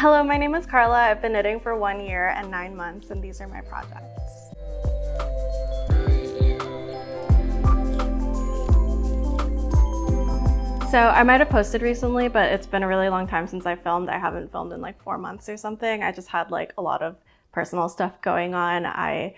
Hello, my name is Carla. I've been knitting for 1 year and 9 months, and these are my projects. So I might have posted recently, but it's been a really long time since I filmed. I haven't filmed in like 4 months or something. I just had like a lot of personal stuff going on. I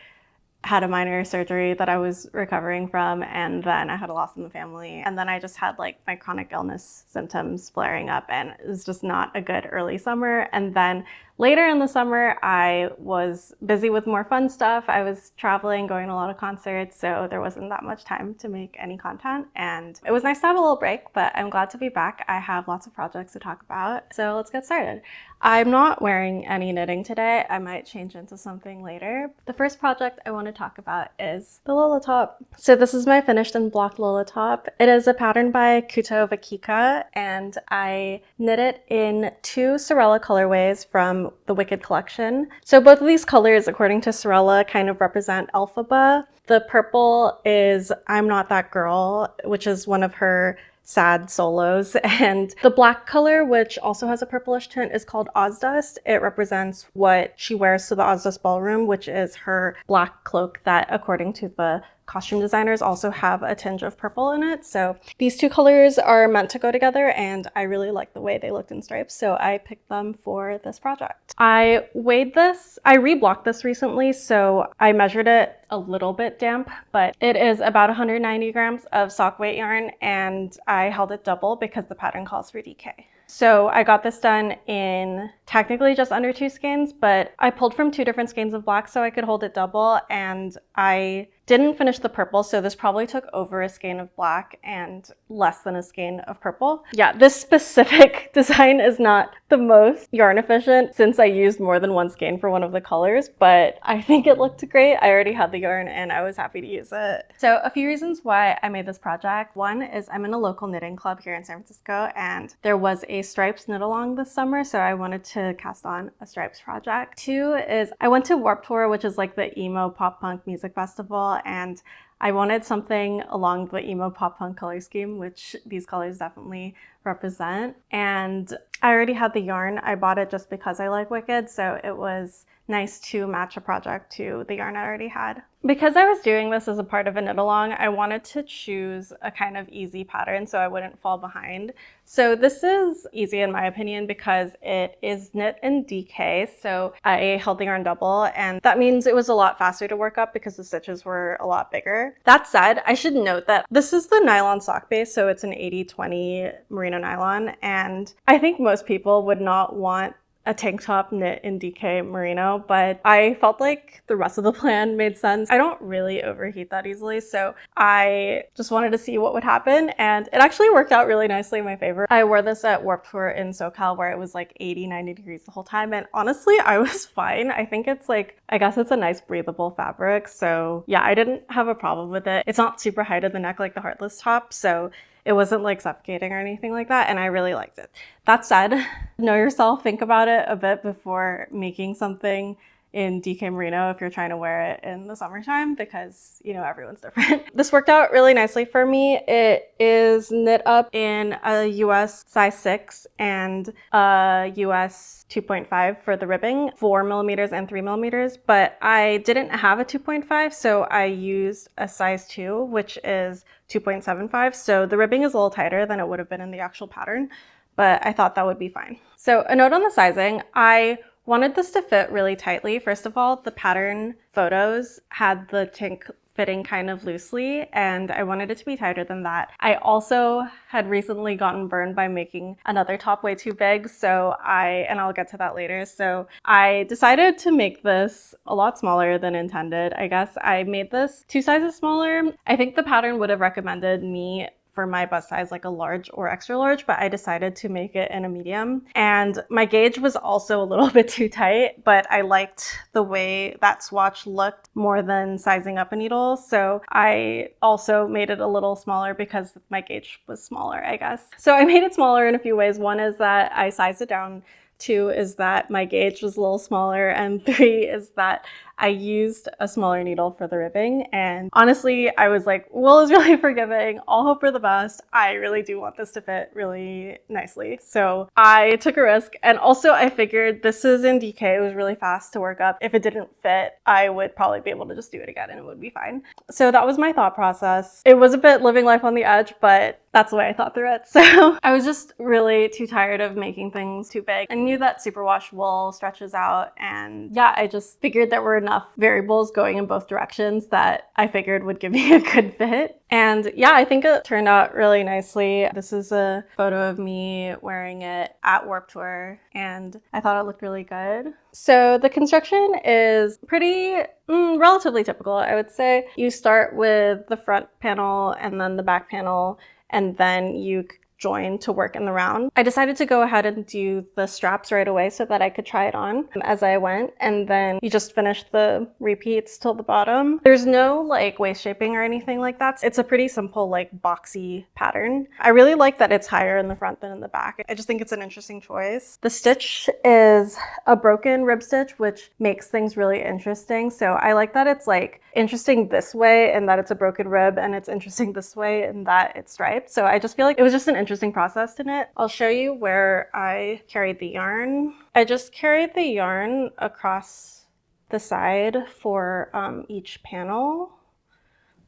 had a minor surgery that I was recovering from, and then I had a loss in the family, and then I just had like my chronic illness symptoms flaring up, and it was just not a good early summer. And then later in the summer, I was busy with more fun stuff. I was traveling, going to a lot of concerts, so there wasn't that much time to make any content, and it was nice to have a little break, but I'm glad to be back. I have lots of projects to talk about, so let's get started. I'm not wearing any knitting today. I might change into something later. The first project I want to talk about is the Lola top. So this is my finished and blocked Lola top. It is a pattern by Kutovakika, and I knit it in 2 sewrella colorways from the Wicked collection. So both of these colors, according to Sewrella, kind of represent Elphaba. The purple is I'm Not That Girl, which is one of her sad solos, and the black color, which also has a purplish tint, is called Ozdust. It represents what she wears to the Ozdust ballroom, which is her black cloak that, according to the costume designers, also have a tinge of purple in it. So these 2 colors are meant to go together, and I really like the way they looked in stripes, so I picked them for this project. I weighed this. I reblocked this recently, so I measured it a little bit damp, but it is about 190 grams of sock weight yarn, and I held it double because the pattern calls for DK. So I got this done in technically just under 2 skeins, but I pulled from 2 different skeins of black so I could hold it double, and I didn't finish the purple, so this probably took over a skein of black and less than a skein of purple. Yeah, this specific design is not the most yarn efficient since I used more than 1 skein for one of the colors, but I think it looked great. I already had the yarn and I was happy to use it. So a few reasons why I made this project. One is I'm in a local knitting club here in San Francisco, and there was a stripes knit along this summer, so I wanted to cast on a stripes project. 2 is I went to Warped Tour, which is like the emo pop punk music festival, and I wanted something along the emo pop punk color scheme, which these colors definitely represent. And I already had the yarn. I bought it just because I like Wicked, so it was nice to match a project to the yarn I already had. Because I was doing this as a part of a knit along, I wanted to choose a kind of easy pattern so I wouldn't fall behind. So this is easy in my opinion because it is knit in DK, so I held the yarn double, and that means it was a lot faster to work up because the stitches were a lot bigger. That said, I should note that this is the nylon sock base, so it's an 80-20 merino nylon, and I think most people would not want a tank top knit in DK merino, but I felt like the rest of the plan made sense. I don't really overheat that easily, so I just wanted to see what would happen, and it actually worked out really nicely in my favor. I wore this at Warped Tour in SoCal where it was like 80-90 degrees the whole time, and honestly I was fine. I think it's like, I guess it's a nice breathable fabric, so yeah, I didn't have a problem with it. It's not super high to the neck like the Heartless top, so it wasn't like suffocating or anything like that, and I really liked it. That said, know yourself, think about it a bit before making something in DK merino if you're trying to wear it in the summertime, because you know, everyone's different. This worked out really nicely for me. It is knit up in a US size 6 and a US 2.5 for the ribbing, 4 millimeters and 3 millimeters, but I didn't have a 2.5, so I used a size 2, which is 2.75, so the ribbing is a little tighter than it would have been in the actual pattern, but I thought that would be fine. So a note on the sizing, I wanted this to fit really tightly. First of all, the pattern photos had the tank fitting kind of loosely, and I wanted it to be tighter than that. I also had recently gotten burned by making another top way too big, so I'll get to that later, so I decided to make this a lot smaller than intended. I guess I made this 2 sizes smaller. I think the pattern would have recommended me for my bust size like a large or extra large, but I decided to make it in a medium. And my gauge was also a little bit too tight, but I liked the way that swatch looked more than sizing up a needle. So I also made it a little smaller because my gauge was smaller, I guess. So I made it smaller in a few ways. One is that I sized it down 2 is that my gauge was a little smaller, and 3 is that I used a smaller needle for the ribbing. And honestly, I was like, wool is really forgiving. I'll hope for the best. I really do want this to fit really nicely. So I took a risk. And also I figured this is in DK. It was really fast to work up. If it didn't fit, I would probably be able to just do it again and it would be fine. So that was my thought process. It was a bit living life on the edge, but that's the way I thought through it. So I was just really too tired of making things too big. I knew that superwash wool stretches out, and yeah, I just figured there were enough variables going in both directions that I figured would give me a good fit. And yeah, I think it turned out really nicely. This is a photo of me wearing it at Warped Tour, and I thought it looked really good. So the construction is pretty relatively typical, I would say. You start with the front panel and then the back panel, and then you join to work in the round. I decided to go ahead and do the straps right away so that I could try it on as I went, and then you just finish the repeats till the bottom. There's no like waist shaping or anything like that. It's a pretty simple like boxy pattern. I really like that it's higher in the front than in the back. I just think it's an interesting choice. The stitch is a broken rib stitch, which makes things really interesting. So I like that it's like interesting this way and that it's a broken rib, and it's interesting this way and that it's striped. So I just feel like it was just an interesting process to knit. I'll show you where I carried the yarn. I just carried the yarn across the side for each panel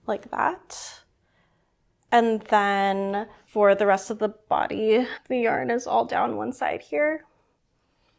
like that. And then for the rest of the body, the yarn is all down one side here.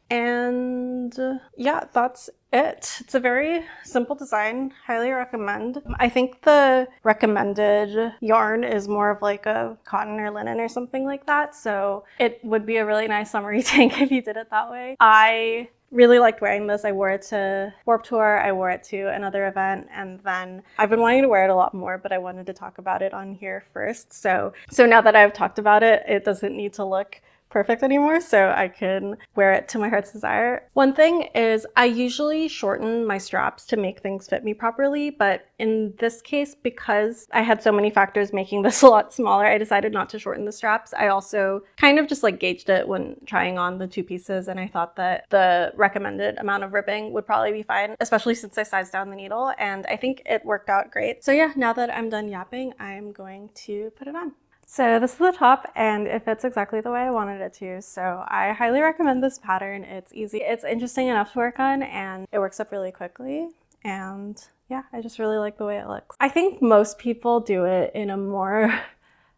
And yeah, that's it. It's a very simple design, highly recommend. I think the recommended yarn is more of like a cotton or linen or something like that. So it would be a really nice summery tank if you did it that way. I really liked wearing this. I wore it to Warped Tour, I wore it to another event, and then I've been wanting to wear it a lot more, but I wanted to talk about it on here first. So now that I've talked about it, it doesn't need to look perfect anymore, so I can wear it to my heart's desire. One thing is I usually shorten my straps to make things fit me properly, but in this case, because I had so many factors making this a lot smaller, I decided not to shorten the straps. I also kind of just like gauged it when trying on the two pieces, and I thought that the recommended amount of ribbing would probably be fine, especially since I sized down the needle, and I think it worked out great. So yeah, now that I'm done yapping, I'm going to put it on. So this is the top, and it fits exactly the way I wanted it to. So I highly recommend this pattern. It's easy, it's interesting enough to work on, and it works up really quickly. And yeah, I just really like the way it looks. I think most people do it in a more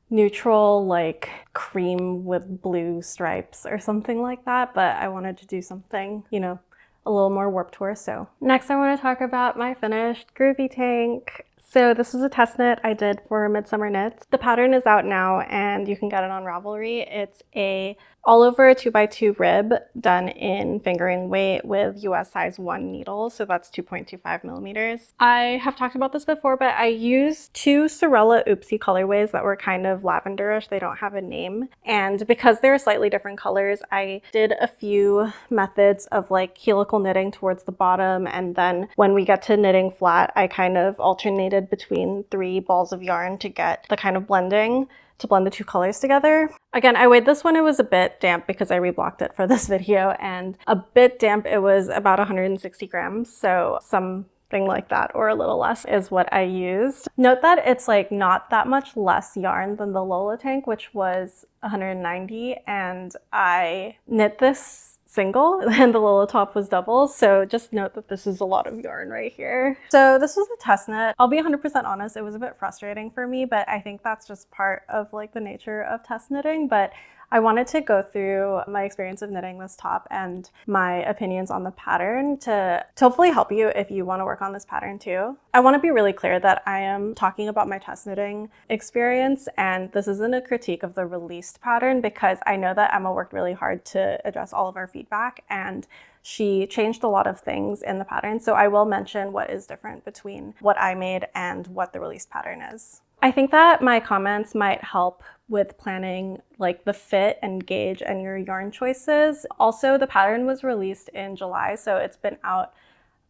neutral, like cream with blue stripes or something like that, but I wanted to do something, you know, a little more Warped Tour. So next I want to talk about my finished groovy tank. So this is a test knit I did for Midsummer Knits. The pattern is out now and you can get it on Ravelry. It's a all over a 2x2 rib done in fingering weight with US size 1 needle, so that's 2.25 millimeters. I have talked about this before, but I used 2 sewrella oopsie colorways that were kind of lavenderish. They don't have a name, and because they're slightly different colors, I did a few methods of like helical knitting towards the bottom, and then when we get to knitting flat, I kind of alternated between 3 balls of yarn to get the kind of blending to blend the 2 colors together. Again, I weighed this one. It was a bit damp because I reblocked it for this video, and a bit damp. It was about 160 grams, so something like that or a little less is what I used. Note that it's like not that much less yarn than the Lola tank, which was 190, and I knit this single and the Lola top was double, so just note that this is a lot of yarn right here. So this was a test knit. I'll be 100% honest, it was a bit frustrating for me, but I think that's just part of like the nature of test knitting. But I wanted to go through my experience of knitting this top and my opinions on the pattern to hopefully help you if you want to work on this pattern too. I want to be really clear that I am talking about my test knitting experience, and this isn't a critique of the released pattern, because I know that Emma worked really hard to address all of our feedback, and she changed a lot of things in the pattern. So I will mention what is different between what I made and what the released pattern is. I think that my comments might help with planning like the fit and gauge and your yarn choices. Also, the pattern was released in July, so it's been out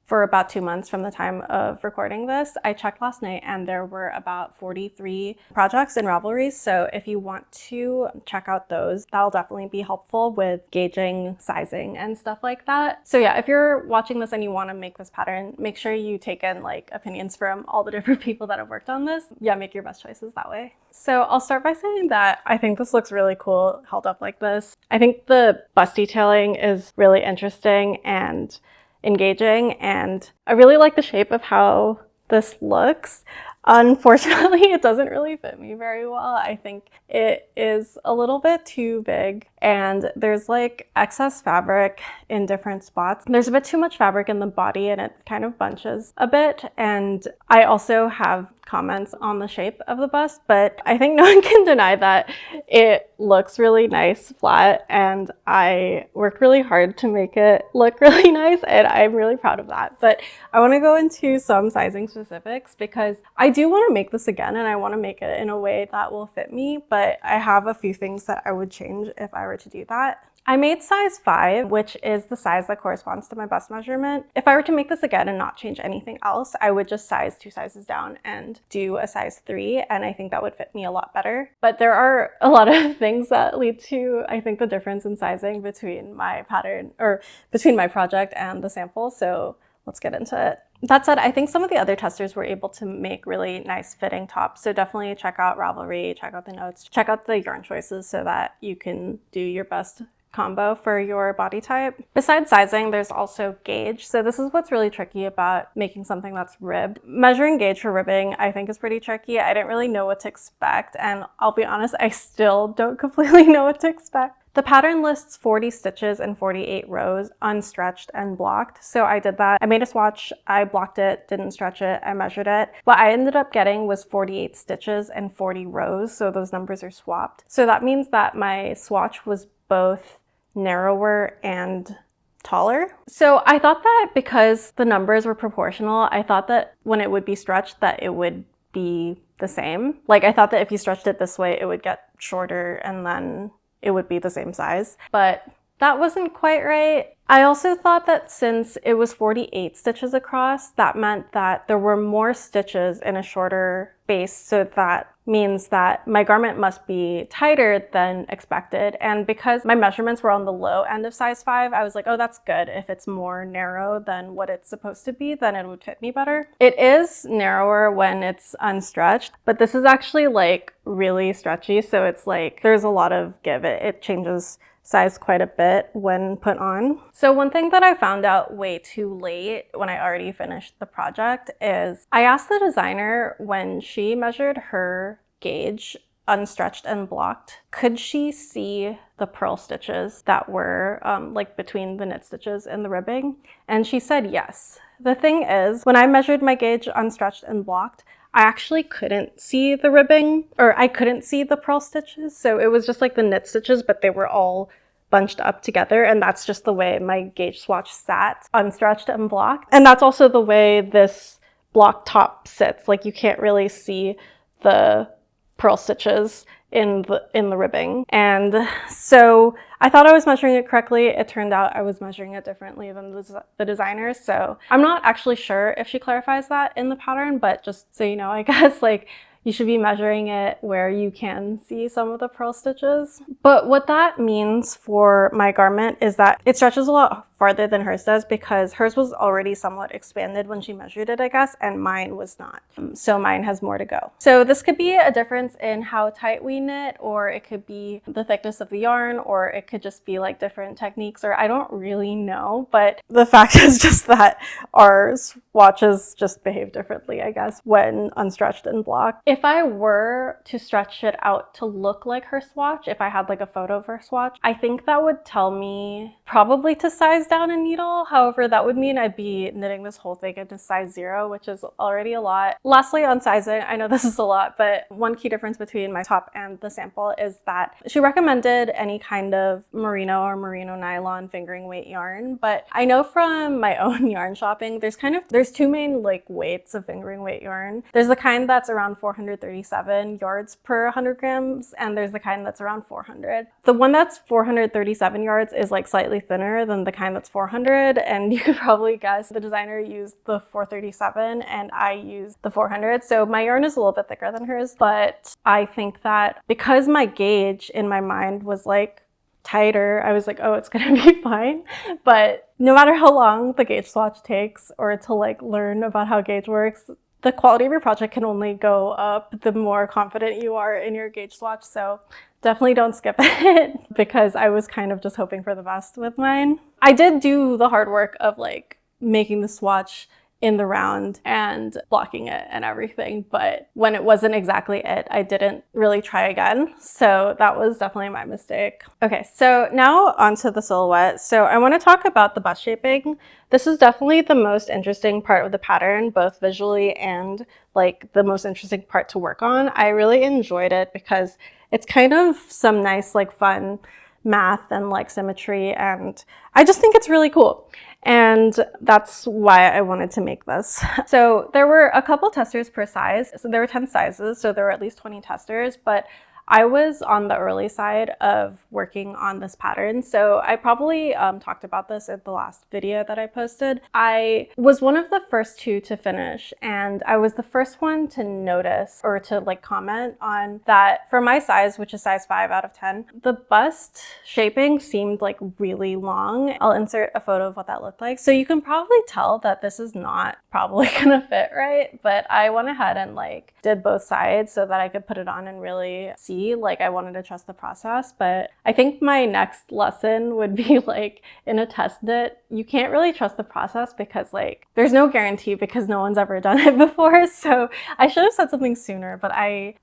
for about 2 months from the time of recording this. I checked last night and there were about 43 projects in Ravelry. So if you want to check out those, that'll definitely be helpful with gauging sizing and stuff like that. So yeah, if you're watching this and you want to make this pattern, make sure you take in like opinions from all the different people that have worked on this. Yeah, make your best choices that way. So I'll start by saying that I think this looks really cool held up like this. I think the bust detailing is really interesting and engaging, and I really like the shape of how this looks. Unfortunately, it doesn't really fit me very well. I think it is a little bit too big and there's like excess fabric in different spots. There's a bit too much fabric in the body and it kind of bunches a bit. And I also have comments on the shape of the bust, but I think no one can deny that it looks really nice flat, and I worked really hard to make it look really nice, and I'm really proud of that. But I want to go into some sizing specifics because I do want to make this again and I want to make it in a way that will fit me, but I have a few things that I would change if I were to do that. I made size 5, which is the size that corresponds to my bust measurement. If I were to make this again and not change anything else, I would just size 2 sizes down and do a size 3, and I think that would fit me a lot better. But there are a lot of things that lead to, I think, the difference in sizing between my pattern, or between my project and the sample, so let's get into it. That said, I think some of the other testers were able to make really nice fitting tops, so definitely check out Ravelry, check out the notes, check out the yarn choices so that you can do your best combo for your body type. Besides sizing, there's also gauge. So this is what's really tricky about making something that's ribbed. Measuring gauge for ribbing, I think, is pretty tricky. I didn't really know what to expect, and I'll be honest, I still don't completely know what to expect. The pattern lists 40 stitches and 48 rows, unstretched and blocked. So I did that. I made a swatch, I blocked it, didn't stretch it, I measured it. What I ended up getting was 48 stitches and 40 rows, so those numbers are swapped. So that means that my swatch was both narrower and taller. So I thought that because the numbers were proportional, I thought that when it would be stretched that it would be the same. Like I thought that if you stretched it this way, it would get shorter and then it would be the same size, but that wasn't quite right. I also thought that since it was 48 stitches across, that meant that there were more stitches in a shorter base, so that means that my garment must be tighter than expected. And because my measurements were on the low end of size 5, I was like, oh, that's good. If it's more narrow than what it's supposed to be, then it would fit me better. It is narrower when it's unstretched, but this is actually like really stretchy. So it's like there's a lot of give. It changes size quite a bit when put on. So one thing that I found out way too late when I already finished the project is I asked the designer when she measured her gauge unstretched and blocked, could she see the purl stitches that were like between the knit stitches and the ribbing? And she said yes. The thing is, when I measured my gauge unstretched and blocked, I actually couldn't see the ribbing, or I couldn't see the purl stitches. So it was just like the knit stitches, but they were all bunched up together. And that's just the way my gauge swatch sat, unstretched and blocked. And that's also the way this block top sits. Like you can't really see the purl stitches in the ribbing. And so I thought I was measuring it correctly. It turned out I was measuring it differently than the designer. So I'm not actually sure if she clarifies that in the pattern, but just so you know, I guess like you should be measuring it where you can see some of the purl stitches. But what that means for my garment is that it stretches a lot farther than hers does, because hers was already somewhat expanded when she measured it, I guess, and mine was not. So mine has more to go. So this could be a difference in how tight we knit, or it could be the thickness of the yarn, or it could just be like different techniques, or I don't really know. But the fact is just that our swatches just behave differently, I guess, when unstretched and blocked. If I were to stretch it out to look like her swatch, if I had like a photo of her swatch, I think that would tell me probably to size down a needle. However, that would mean I'd be knitting this whole thing into size 0, which is already a lot. Lastly, on sizing, I know this is a lot, but one key difference between my top and the sample is that she recommended any kind of merino or merino nylon fingering weight yarn. But I know from my own yarn shopping, there's two main like weights of fingering weight yarn. There's the kind that's around 437 yards per 100 grams, and there's the kind that's around 400. The one that's 437 yards is like slightly thinner than the kind that's 400, and you could probably guess the designer used the 437 and I used the 400. So my yarn is a little bit thicker than hers, but I think that because my gauge in my mind was like tighter, I was like, oh, it's gonna be fine. But no matter how long the gauge swatch takes or to like learn about how gauge works, the quality of your project can only go up the more confident you are in your gauge swatch. So definitely don't skip it because I was kind of just hoping for the best with mine. I did do the hard work of like making the swatch in the round and blocking it and everything, but when it wasn't exactly it, I didn't really try again. So that was definitely my mistake. Okay, so now onto the silhouette. So I want to talk about the bust shaping. This is definitely the most interesting part of the pattern, both visually and like the most interesting part to work on. I really enjoyed it because it's kind of some nice like fun math and like symmetry, and I just think it's really cool. And that's why I wanted to make this. So there were a couple testers per size. So there were 10 sizes, so there were at least 20 testers, but I was on the early side of working on this pattern. So I probably talked about this in the last video that I posted. I was one of the first two to finish, and I was the first one to notice or to like comment on that for my size, which is size 5 out of 10, the bust shaping seemed like really long. I'll insert a photo of what that looked like. So you can probably tell that this is not probably gonna fit right, but I went ahead and like did both sides so that I could put it on and really see. Like I wanted to trust the process, but I think my next lesson would be like in a test knit, you can't really trust the process because like there's no guarantee because no one's ever done it before. So I should have said something sooner, but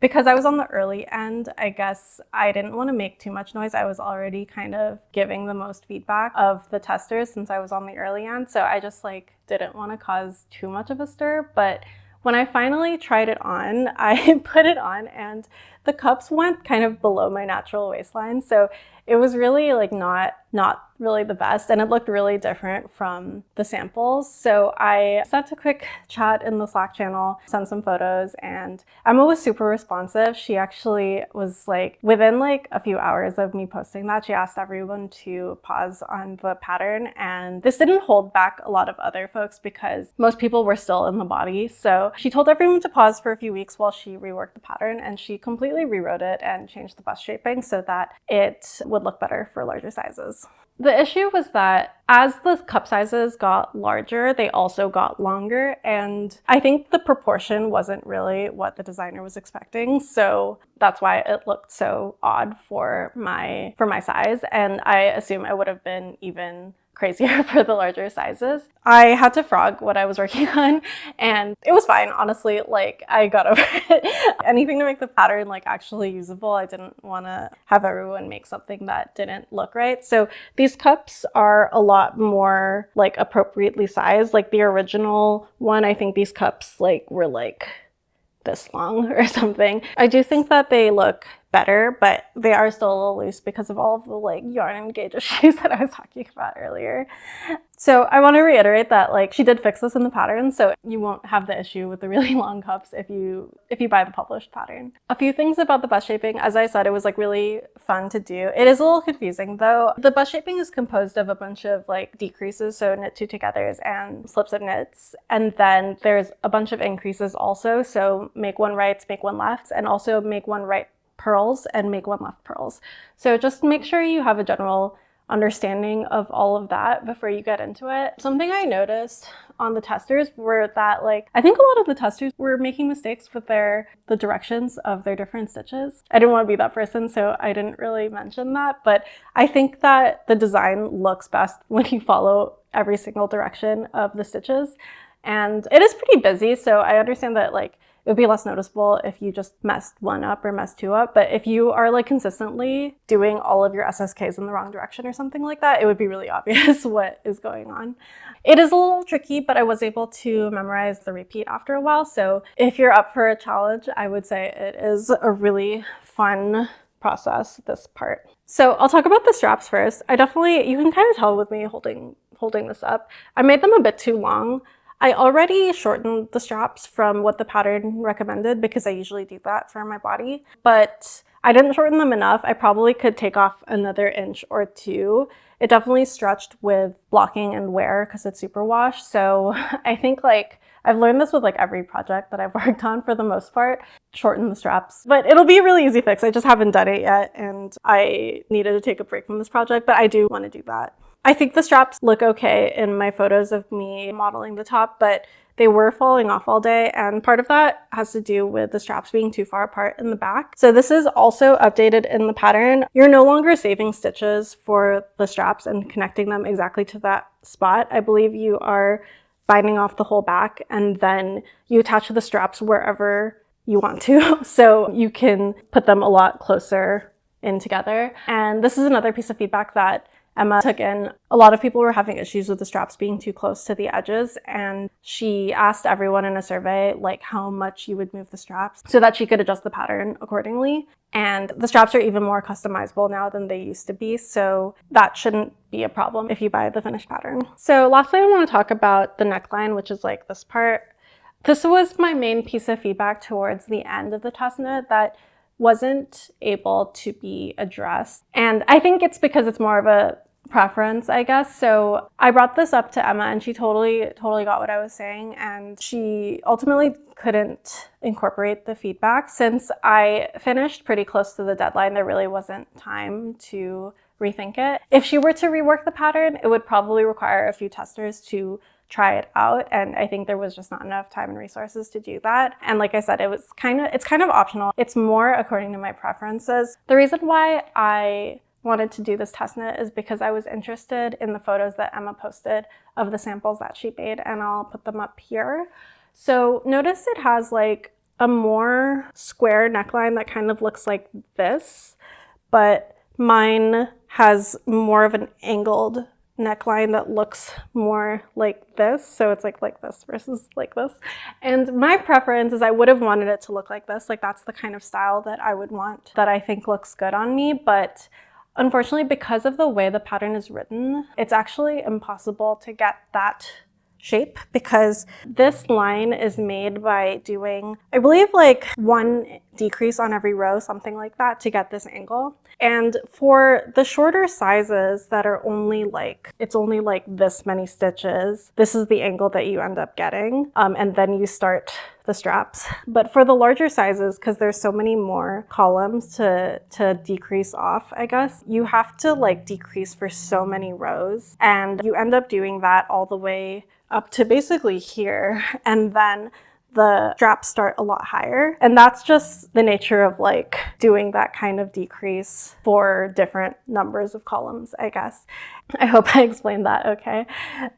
because I was on the early end, I guess I didn't want to make too much noise. I was already kind of giving the most feedback of the testers since I was on the early end. So I just like didn't want to cause too much of a stir, but when I finally tried it on, I put it on and the cups went kind of below my natural waistline. So it was really like not really the best, and it looked really different from the samples. So I sent a quick chat in the Slack channel, sent some photos, and Emma was super responsive. She actually was like, within like a few hours of me posting that, she asked everyone to pause on the pattern, and this didn't hold back a lot of other folks because most people were still in the body. So she told everyone to pause for a few weeks while she reworked the pattern, and she completely rewrote it and changed the bust shaping so that it would look better for larger sizes. The issue was that as the cup sizes got larger, they also got longer, and I think the proportion wasn't really what the designer was expecting, so that's why it looked so odd for my size, and I assume it would have been even crazier for the larger sizes. I had to frog what I was working on, and it was fine, honestly. Like, I got over it. Anything to make the pattern like actually usable. I didn't want to have everyone make something that didn't look right. So these cups are a lot more like appropriately sized. Like the original one, I think these cups like were like this long or something. I do think that they look better, but they are still a little loose because of all of the like yarn and gauge issues that I was talking about earlier. So I want to reiterate that like she did fix this in the pattern, so you won't have the issue with the really long cups if you buy the published pattern. A few things about the bust shaping. As I said, it was like really fun to do. It is a little confusing though. The bust shaping is composed of a bunch of like decreases, so knit two togethers and slips of knits, and then there's a bunch of increases also, so make one right, make one left, and also make one right purls and make one left purls. So just make sure you have a general understanding of all of that before you get into it. Something I noticed on the testers were that like I think a lot of the testers were making mistakes with the directions of their different stitches. I didn't want to be that person, so I didn't really mention that, but I think that the design looks best when you follow every single direction of the stitches. And it is pretty busy, so I understand that like it would be less noticeable if you just messed one up or messed two up. But if you are like consistently doing all of your SSKs in the wrong direction or something like that, it would be really obvious what is going on. It is a little tricky, but I was able to memorize the repeat after a while. So if you're up for a challenge, I would say it is a really fun process, this part. So I'll talk about the straps first. You can kind of tell with me holding this up. I made them a bit too long. I already shortened the straps from what the pattern recommended because I usually do that for my body, but I didn't shorten them enough. I probably could take off another inch or two. It definitely stretched with blocking and wear because it's superwash. So I think like I've learned this with like every project that I've worked on for the most part, shorten the straps. But it'll be a really easy fix. I just haven't done it yet and I needed to take a break from this project, but I do want to do that. I think the straps look okay in my photos of me modeling the top, but they were falling off all day, and part of that has to do with the straps being too far apart in the back. So this is also updated in the pattern. You're no longer saving stitches for the straps and connecting them exactly to that spot. I believe you are binding off the whole back and then you attach the straps wherever you want to. So you can put them a lot closer in together. And this is another piece of feedback that Emma took in. A lot of people were having issues with the straps being too close to the edges, and she asked everyone in a survey like how much you would move the straps so that she could adjust the pattern accordingly. And the straps are even more customizable now than they used to be, so that shouldn't be a problem if you buy the finished pattern. So lastly, I want to talk about the neckline, which is like this part. This was my main piece of feedback towards the end of the test knit that wasn't able to be addressed. And I think it's because it's more of a preference, I guess. So I brought this up to Emma and she totally got what I was saying. And she ultimately couldn't incorporate the feedback. Since I finished pretty close to the deadline, there really wasn't time to rethink it. If she were to rework the pattern, it would probably require a few testers to try it out, and I think there was just not enough time and resources to do that. And like I said, it's kind of optional. It's more according to my preferences. The reason why I wanted to do this test knit is because I was interested in the photos that Emma posted of the samples that she made, and I'll put them up here. So notice it has like a more square neckline that kind of looks like this, but mine has more of an angled neckline that looks more like this. So it's like this versus like this. And my preference is I would have wanted it to look like this. Like that's the kind of style that I would want, that I think looks good on me. But unfortunately, because of the way the pattern is written, it's actually impossible to get that shape because this line is made by doing, I believe, like one decrease on every row, something like that, to get this angle. And for the shorter sizes that are only like this many stitches, this is the angle that you end up getting. And then you start the straps. But for the larger sizes, because there's so many more columns to decrease off, I guess, you have to like decrease for so many rows. And you end up doing that all the way up to basically here. And then the straps start a lot higher. And that's just the nature of like doing that kind of decrease for different numbers of columns, I guess. I hope I explained that okay.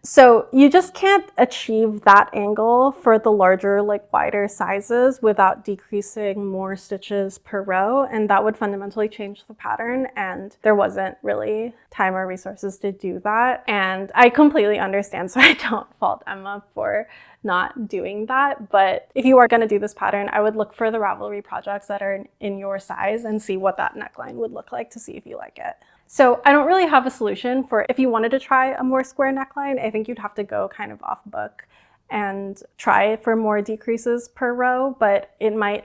So you just can't achieve that angle for the larger, like wider sizes without decreasing more stitches per row. And that would fundamentally change the pattern. And there wasn't really time or resources to do that. And I completely understand, so I don't fault Emma for not doing that. But if you are going to do this pattern, I would look for the Ravelry projects that are in your size and see what that neckline would look like to see if you like it. So I don't really have a solution for if you wanted to try a more square neckline. I think you'd have to go kind of off book and try for more decreases per row, but it might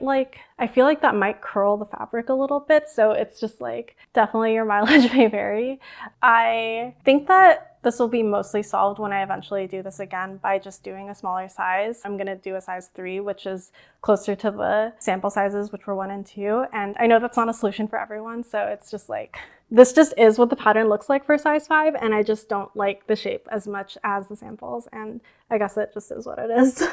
I feel like that might curl the fabric a little bit. So it's just like, definitely your mileage may vary. I think that this will be mostly solved when I eventually do this again by just doing a smaller size. I'm gonna do a size 3, which is closer to the sample sizes, which were 1 and 2. And I know that's not a solution for everyone. So it's just like, this just is what the pattern looks like for size 5. And I just don't like the shape as much as the samples. And I guess it just is what it is.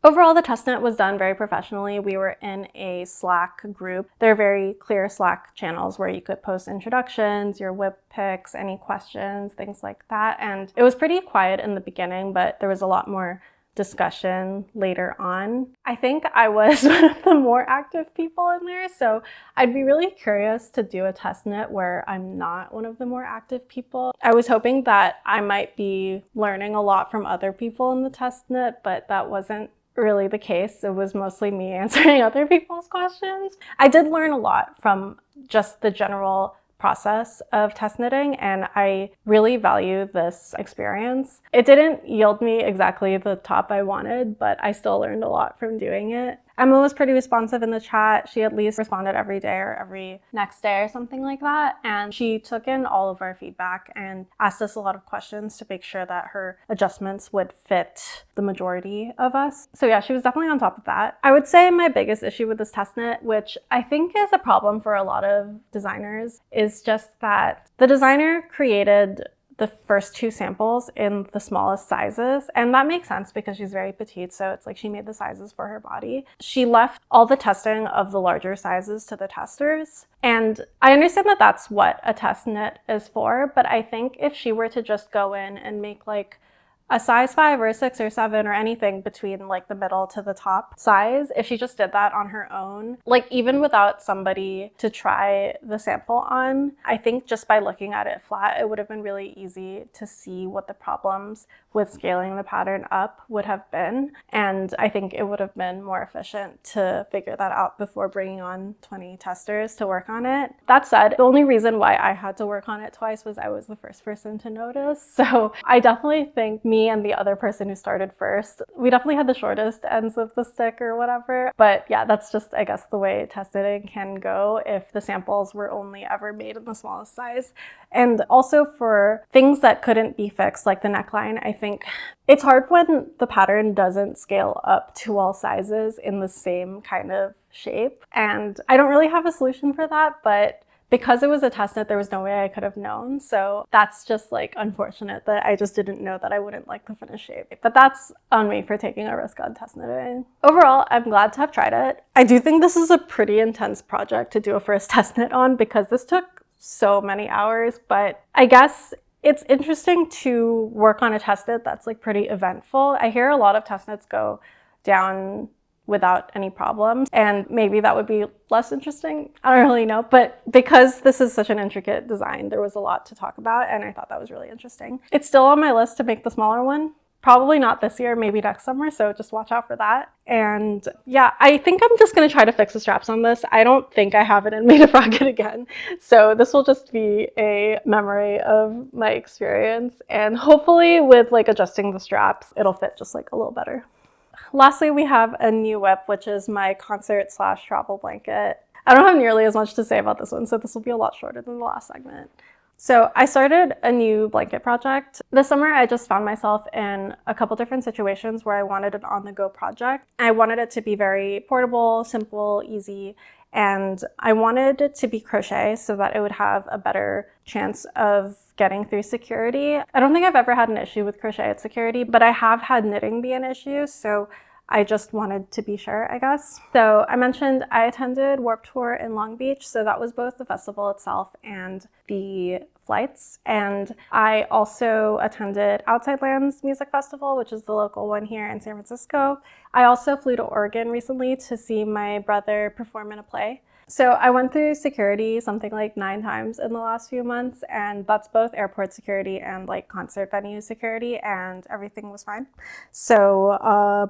Overall, the test knit was done very professionally. We were in a Slack group. There are very clear Slack channels where you could post introductions, your whip picks, any questions, things like that. And it was pretty quiet in the beginning, but there was a lot more discussion later on. I think I was one of the more active people in there, so I'd be really curious to do a test knit where I'm not one of the more active people. I was hoping that I might be learning a lot from other people in the test knit, but that wasn't really the case. It was mostly me answering other people's questions. I did learn a lot from just the general process of test knitting, and I really value this experience. It didn't yield me exactly the top I wanted, but I still learned a lot from doing it. Emma was pretty responsive in the chat. She at least responded every day or every next day or something like that. And she took in all of our feedback and asked us a lot of questions to make sure that her adjustments would fit the majority of us. So yeah, she was definitely on top of that. I would say my biggest issue with this test knit, which I think is a problem for a lot of designers, is just that the designer created the first 2 samples in the smallest sizes. And that makes sense because she's very petite. So it's like she made the sizes for her body. She left all the testing of the larger sizes to the testers. And I understand that that's what a test knit is for. But I think if she were to just go in and make like a size 5 or a 6 or 7 or anything between like the middle to the top size, if she just did that on her own, like even without somebody to try the sample on, I think just by looking at it flat, it would have been really easy to see what the problems with scaling the pattern up would have been. And I think it would have been more efficient to figure that out before bringing on 20 testers to work on it. That said, the only reason why I had to work on it twice was I was the first person to notice. So I definitely think me and the other person who started first, we definitely had the shortest ends of the stick or whatever. But yeah, that's just, I guess, the way test knitting can go if the samples were only ever made in the smallest size. And also for things that couldn't be fixed, like the neckline, I think it's hard when the pattern doesn't scale up to all sizes in the same kind of shape. And I don't really have a solution for that, but because it was a test knit, there was no way I could have known. So that's just like unfortunate that I just didn't know that I wouldn't like the finished shape. But that's on me for taking a risk on test knitting. Overall, I'm glad to have tried it. I do think this is a pretty intense project to do a first test knit on because this took so many hours, but I guess it's interesting to work on a test knit that's like pretty eventful. I hear a lot of test knits go down without any problems, and maybe that would be less interesting. I don't really know, but because this is such an intricate design, there was a lot to talk about, and I thought that was really interesting. It's still on my list to make the smaller one. Probably not this year, maybe next summer, so just watch out for that. And yeah, I think I'm just gonna try to fix the straps on this. I don't think I have it in me to frog it again. So this will just be a memory of my experience, and hopefully with like adjusting the straps, it'll fit just like a little better. Lastly, we have a new whip, which is my concert/travel blanket. I don't have nearly as much to say about this one, so this will be a lot shorter than the last segment. So I started a new blanket project. This summer, I just found myself in a couple different situations where I wanted an on-the-go project. I wanted it to be very portable, simple, easy, and I wanted it to be crochet so that it would have a better chance of getting through security. I don't think I've ever had an issue with crochet at security, but I have had knitting be an issue, so I just wanted to be sure, I guess. So I mentioned I attended Warped Tour in Long Beach, so that was both the festival itself and the flights. And I also attended Outside Lands Music Festival, which is the local one here in San Francisco. I also flew to Oregon recently to see my brother perform in a play. So I went through security something like 9 times in the last few months, and that's both airport security and like concert venue security, and everything was fine. So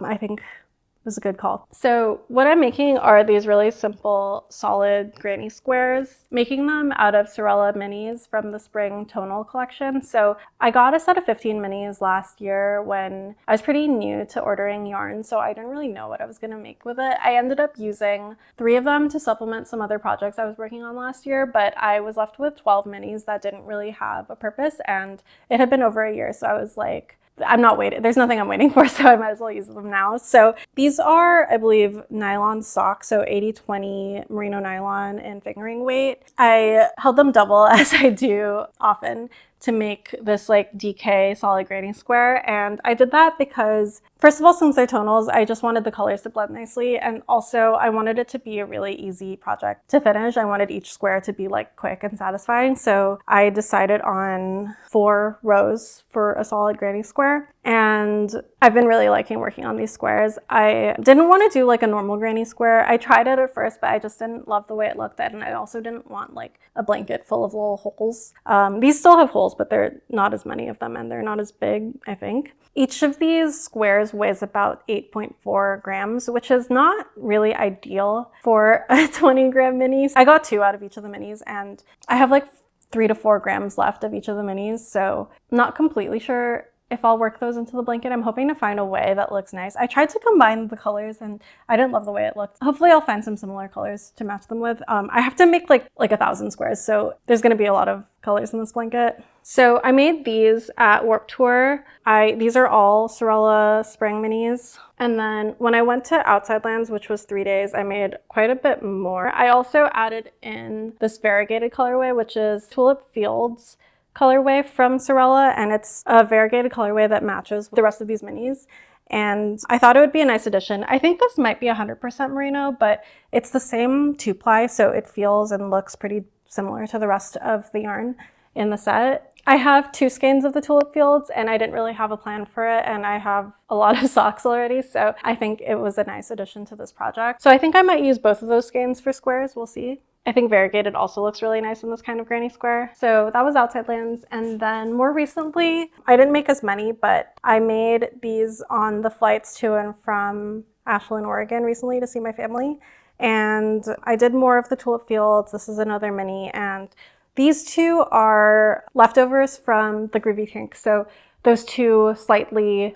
I think it was a good call. So what I'm making are these really simple, solid granny squares, making them out of sewrella minis from the spring tonal collection. So I got a set of 15 minis last year when I was pretty new to ordering yarn, so I didn't really know what I was going to make with it. I ended up using 3 of them to supplement some other projects I was working on last year, but I was left with 12 minis that didn't really have a purpose, and it had been over a year, so I was like, I'm not waiting. There's nothing I'm waiting for, so I might as well use them now. So these are, I believe, nylon socks, so 80/20 merino nylon and fingering weight. I held them double, as I do often, to make this like DK solid grading square. And I did that because, first of all, since they're tonals, I just wanted the colors to blend nicely. And also I wanted it to be a really easy project to finish. I wanted each square to be like quick and satisfying. So I decided on 4 rows for a solid grading square. And I've been really liking working on these squares. I didn't want to do like a normal granny square. I tried it at first, but I just didn't love the way it looked. And I also didn't want like a blanket full of little holes. These still have holes rolls, but they're not as many of them and they're not as big, I think. Each of these squares weighs about 8.4 grams, which is not really ideal for a 20-gram mini. I got 2 out of each of the minis, and I have like 3 to 4 grams left of each of the minis, so I'm not completely sure if I'll work those into the blanket. I'm hoping to find a way that looks nice. I tried to combine the colors and I didn't love the way it looked. Hopefully I'll find some similar colors to match them with. I have to make like 1,000 squares, so there's gonna be a lot of colors in this blanket. So I made these at Warp Tour. These are all sewrella spring minis. And then when I went to Outside Lands, which was 3 days, I made quite a bit more. I also added in this variegated colorway, which is Tulip Fields colorway from sewrella, and it's a variegated colorway that matches the rest of these minis. And I thought it would be a nice addition. I think this might be 100% merino, but it's the same 2-ply, so it feels and looks pretty similar to the rest of the yarn in the set. I have 2 skeins of the Tulip Fields, and I didn't really have a plan for it, and I have a lot of socks already, so I think it was a nice addition to this project. So I think I might use both of those skeins for squares, we'll see. I think variegated also looks really nice in this kind of granny square. So that was Outside Lands. And then more recently, I didn't make as many, but I made these on the flights to and from Ashland, Oregon recently to see my family. And I did more of the Tulip Fields. This is another mini. And these 2 are leftovers from the Groovy tank. So those 2 slightly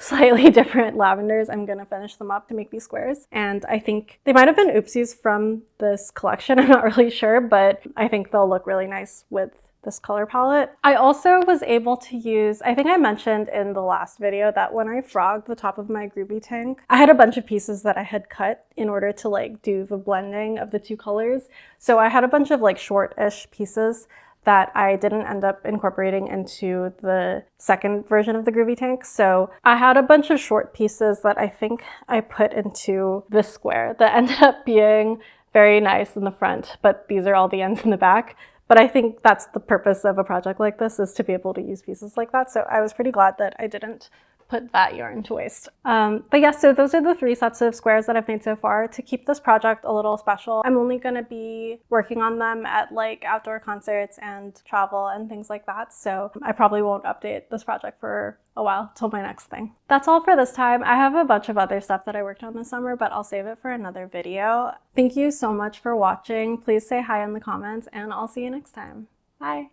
different lavenders, I'm gonna finish them up to make these squares. And I think they might have been oopsies from this collection, I'm not really sure, but I think they'll look really nice with this color palette. I also was able to use, I think I mentioned in the last video that when I frogged the top of my Groovy tank, I had a bunch of pieces that I had cut in order to like do the blending of the 2 colors. So I had a bunch of like short-ish pieces that I didn't end up incorporating into the second version of the Groovy tank. So I had a bunch of short pieces that I think I put into this square that ended up being very nice in the front, but these are all the ends in the back. But I think that's the purpose of a project like this, is to be able to use pieces like that. So I was pretty glad that I didn't put that yarn to waste. But yeah, so those are the 3 sets of squares that I've made so far. To keep this project a little special, I'm only gonna be working on them at like outdoor concerts and travel and things like that. So I probably won't update this project for a while till my next thing. That's all for this time. I have a bunch of other stuff that I worked on this summer, but I'll save it for another video. Thank you so much for watching. Please say hi in the comments, and I'll see you next time. Bye.